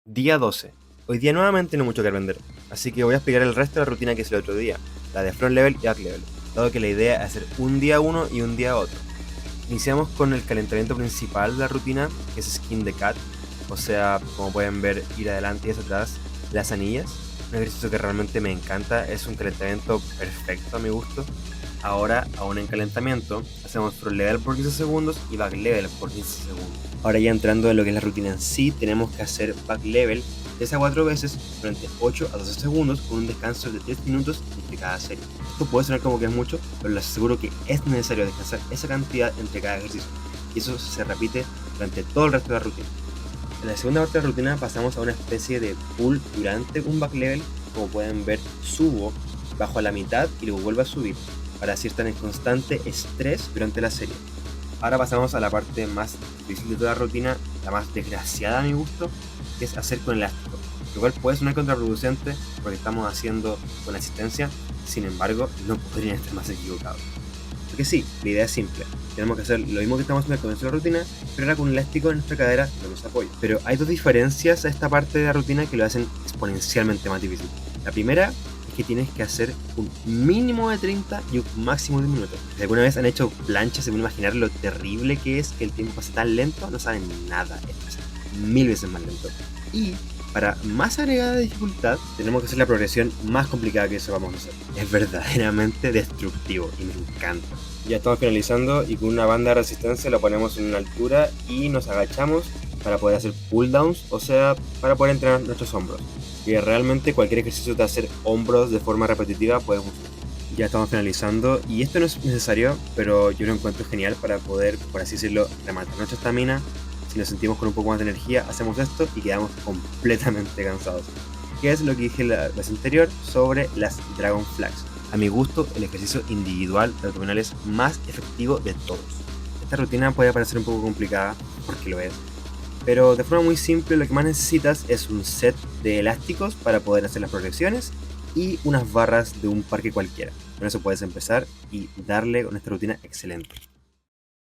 Día 12. Hoy día nuevamente no hay mucho que aprender, así que voy a explicar el resto de la rutina que hice el otro día, la de front level y back level, dado que la idea es hacer un día uno y un día otro. Iniciamos con el calentamiento principal de la rutina, que es skin the cat, o sea, como pueden ver, ir adelante y hacia atrás, las anillas. Un ejercicio que realmente me encanta, es un calentamiento perfecto a mi gusto. Ahora, aún en calentamiento, hacemos front level por 15 segundos y back level por 15 segundos. Ahora ya entrando en lo que es la rutina en sí, tenemos que hacer back level 3 a 4 veces durante 8 a 12 segundos con un descanso de 3 minutos entre cada serie. Esto puede sonar como que es mucho, pero les aseguro que es necesario descansar esa cantidad entre cada ejercicio. Y eso se repite durante todo el resto de la rutina. En la segunda parte de la rutina pasamos a una especie de pull durante un back level. Como pueden ver, subo, bajo a la mitad y luego vuelvo a subir, para así estar en constante estrés durante la serie. Ahora pasamos a la parte más difícil de toda la rutina, la más desgraciada a mi gusto, que es hacer con elástico, lo cual puede sonar contraproducente porque estamos haciendo con asistencia, sin embargo no podrían estar más equivocados. Porque sí, la idea es simple, tenemos que hacer lo mismo que estamos haciendo al comienzo de la rutina, pero ahora con un elástico en nuestra cadera no nos apoya. Pero hay dos diferencias a esta parte de la rutina que lo hacen exponencialmente más difícil. La primera es que tienes que hacer un mínimo de 30 y un máximo de un minuto. Si alguna vez han hecho planchas, se pueden imaginar lo terrible que es que el tiempo pase tan lento, no saben nada, esto es 1000 veces más lento. Y para más agregada dificultad, tenemos que hacer la progresión más complicada que eso vamos a hacer. Es verdaderamente destructivo y me encanta. Ya estamos finalizando y con una banda de resistencia lo ponemos en una altura y nos agachamos para poder hacer pull downs, o sea, para poder entrenar nuestros hombros. Y realmente cualquier ejercicio de hacer hombros de forma repetitiva puede funcionar. Ya estamos finalizando y esto no es necesario, pero yo lo encuentro genial para poder, por así decirlo, rematar nuestra estamina. Si nos sentimos con un poco más de energía, hacemos esto y quedamos completamente cansados. Que es lo que dije la vez anterior sobre las Dragon Flags. A mi gusto, el ejercicio individual de abdominales más efectivo de todos. Esta rutina puede parecer un poco complicada, porque lo es, pero de forma muy simple lo que más necesitas es un set de elásticos para poder hacer las progresiones y unas barras de un parque cualquiera. Con eso puedes empezar y darle con esta rutina excelente.